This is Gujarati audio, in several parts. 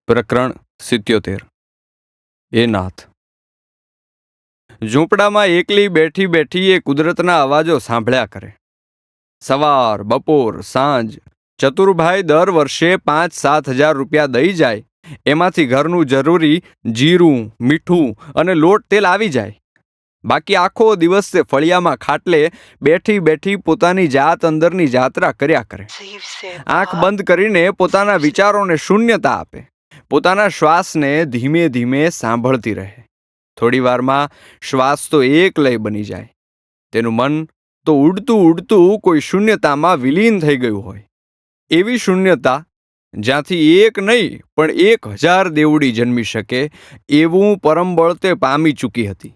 પ્રકરણ 77 એ નાથ. ઝૂંપડામાં એકલી બેઠી બેઠી એ કુદરતના અવાજો સાંભળ્યા કરે. સવાર, બપોર, સાંજ ચતુરભાઈ દર વર્ષે 5-7 હજાર રૂપિયા દઈ જાય. એમાંથી ઘરનું જરૂરી જીરું, મીઠું અને લોટ તેલ આવી જાય. બાકી આખો દિવસ તે ફળિયામાં ખાટલે બેઠી બેઠી પોતાની જાત અંદરની જાત્રા કર્યા કરે. આંખ બંધ કરીને પોતાના વિચારોને શૂન્યતા આપે. પોતાના શ્વાસને ધીમે ધીમે સાંભળતી રહે. થોડી વારમાં શ્વાસ તો એક લય બની જાય. તેનું મન તો ઉડતું ઉડતું કોઈ શૂન્યતામાં વિલીન થઈ ગયું હોય. એવી શૂન્યતા જ્યાંથી એક નહીં પણ 1000 દેવડી જન્મી શકે એવું પરમબળ તે પામી ચૂકી હતી.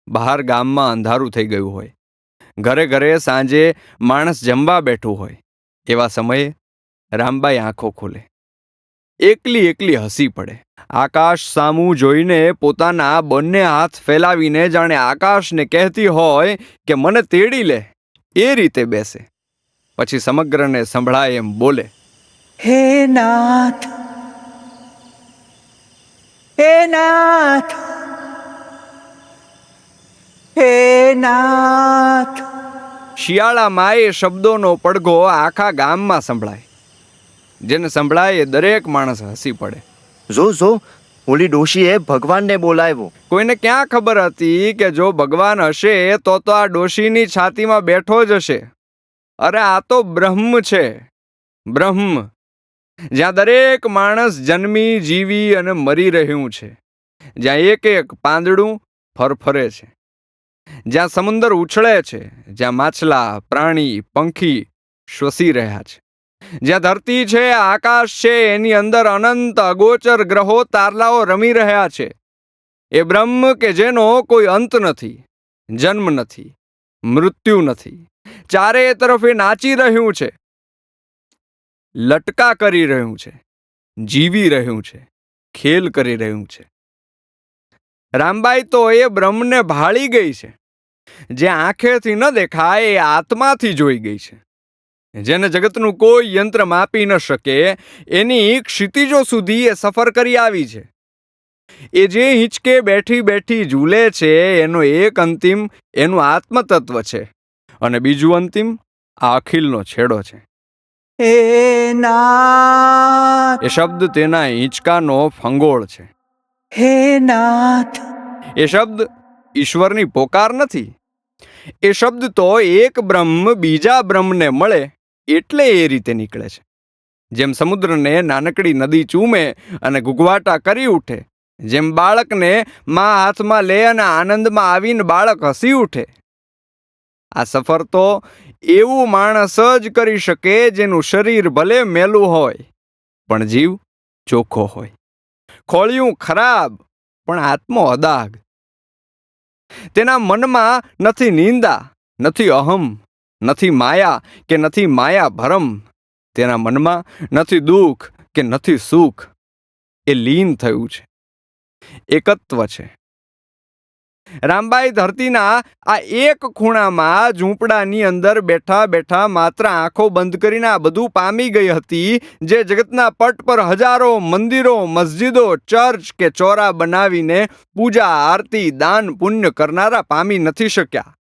બહાર ગામમાં અંધારું થઈ ગયું હોય. ઘરે ઘરે સાંજે માણસ જમવા બેઠું હોય. એવા સમયે રામબાઈ આંખો ખોલે. એકલી એકલી હસી પડે. આકાશ સામું જોઈને પોતાના બંને હાથ ફેલાવીને જાણે આકાશને કહેતી હોય કે મને તેડી લે, એ રીતે બેસે. પછી સમગ્રને સંભળાય એમ બોલે, હે નાથ, હે નાથ, હે નાથ. શિયાળામાં એ શબ્દોનો પડઘો આખા ગામમાં સંભળાય. જેને સંભળાય એ દરેક માણસ હસી પડે. જો ઓલી ડોશીએ ભગવાનને બોલાવ્યો. કોઈને ક્યાં ખબર હતી કે જો ભગવાન હશે તો આ ડોશીની છાતીમાં બેઠો જ હશે. અરે આ તો બ્રહ્મ છે, બ્રહ્મ. જ્યાં દરેક માણસ જન્મી, જીવી અને મરી રહ્યું છે. જ્યાં એક એક પાંદડું ફરફરે છે. જ્યાં સમુદ્ર ઉછળે છે. જ્યાં માછલા, પ્રાણી, પંખી શ્વસી રહ્યા છે. જ્યાં ધરતી છે, આકાશ છે, એની અંદર અનંત અગોચર ગ્રહો તારલાઓ રમી રહ્યા છે. એ બ્રહ્મ કે જેનો કોઈ અંત નથી, જન્મ નથી, મૃત્યુ નથી. ચારે તરફ એ નાચી રહ્યું છે, લટકા કરી રહ્યું છે, જીવી રહ્યું છે, ખેલ કરી રહ્યું છે. રામબાઈ તો એ બ્રહ્મને ભાળી ગઈ છે. જે આંખેથી ન દેખાય એ આત્માથી જોઈ ગઈ છે. જેને જગતનું કોઈ યંત્ર માપી ન શકે એની ક્ષિતિજો સુધી એ સફર કરી આવી છે. એ જે હિંચકે બેઠી બેઠી ઝૂલે છે એનો એક અંતિમ એનું આત્મતત્વ છે અને બીજું અંતિમ આ અખિલનો છેડો છે. હે નાથ, એ શબ્દ તેના હિંચકાનો ફંગોળ છે. હે નાથ. એ શબ્દ ઈશ્વરની પોકાર નથી. એ શબ્દ તો એક બ્રહ્મ બીજા બ્રહ્મને મળે એટલે એ રીતે નીકળે છે. જેમ સમુદ્રને નાનકડી નદી ચૂમે અને ગુગવાટા કરી ઉઠે, જેમ બાળકને મા હાથમાં લે અને આનંદમાં આવીને બાળક હસી ઉઠે. આ સફર તો એવું માણસ જ કરી શકે જેનું શરીર ભલે મેલું હોય પણ જીવ ચોખ્ખો હોય, ખોળિયું ખરાબ પણ આત્મો અદાગ. તેના મનમાં નથી નિંદા, નથી અહમ, નથી માયા કે નથી માયા ભરમ. તેના મનમાં નથી દુઃખ કે નથી સુખ. એ લીન થયું છે, એકત્વ છે. રામબાઈ ધરતીના આ એક ખૂણામાં ઝૂંપડાની અંદર બેઠા બેઠા માત્ર આંખો બંધ કરીને આ બધું પામી ગઈ હતી જે જગતના પટ પર હજારો મંદિરો, મસ્જિદો, ચર્ચ કે ચોરા બનાવીને પૂજા, આરતી, દાન, પુણ્ય કરનારા પામી નથી શક્યા.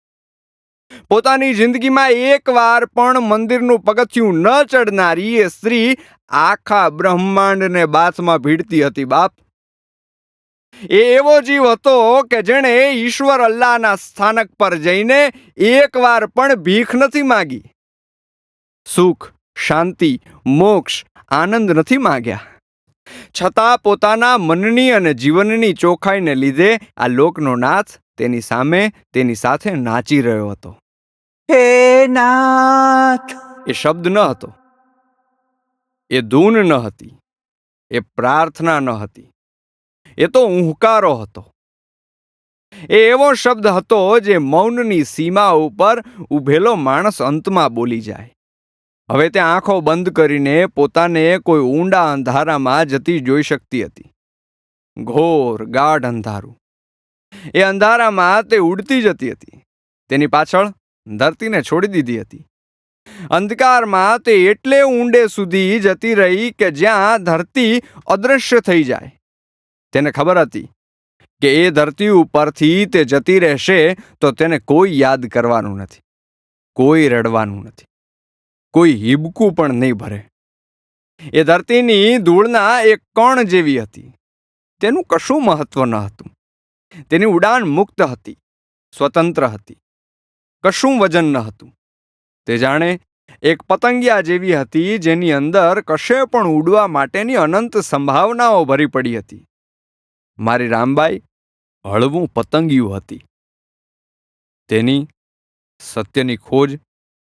પોતાની જિંદગીમાં એકવાર પણ મંદિરનું પગથિયું ન ચડનારી એ સ્ત્રી આખા બ્રહ્માંડને બાથમાં ભીડતી હતી. બાપ, એ એવો જીવ હતો કે જેણે ઈશ્વર અલ્લાહના સ્થાનક પર જઈને એકવાર પણ ભીખ નથી માગી. સુખ, શાંતિ, મોક્ષ, આનંદ નથી માગ્યા. છતાં પોતાના મનની અને જીવનની ચોખ્ખાઈને લીધે આ લોકનો નાથ તેની સામે, તેની સાથે નાચી રહ્યો હતો. હે નાથ. એ શબ્દ ન હતો, એ ધૂન ન હતી, એ પ્રાર્થના ન હતી, એ તો ઉહકારો હતો. એ એવો શબ્દ હતો જે મૌનની સીમા ઉપર ઉભેલો માણસ અંતમાં બોલી જાય. હવે તે આંખો બંધ કરીને પોતાને કોઈ ઊંડા અંધારામાં જતી જોઈ શકતી હતી. ઘોર ગાઢ અંધારું. એ અંધારામાં તે ઉડતી જતી હતી. તેની પાછળ ધરતીને છોડી દીધી હતી. અંધકારમાં તે એટલે ઊંડે સુધી જતી રહી કે જ્યાં ધરતી અદૃશ્ય થઈ જાય. તેને ખબર હતી કે એ ધરતી ઉપરથી તે જતી રહેશે તો તેને કોઈ યાદ કરવાનું નથી, કોઈ રડવાનું નથી, કોઈ હિબકું પણ નહીં ભરે. એ ધરતીની ધૂળના એક કણ જેવી હતી. તેનું કશું મહત્વ ન હતું. તેની ઉડાન મુક્ત હતી, સ્વતંત્ર હતી. કશું વજન ન હતું. તે જાણે એક પતંગિયા જેવી હતી જેની અંદર કશે પણ ઉડવા માટેની અનંત સંભાવનાઓ ભરી પડી હતી. મારી રામબાઈ હળવું પતંગિયું હતી. તેની સત્યની ખોજ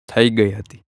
થઈ ગઈ હતી.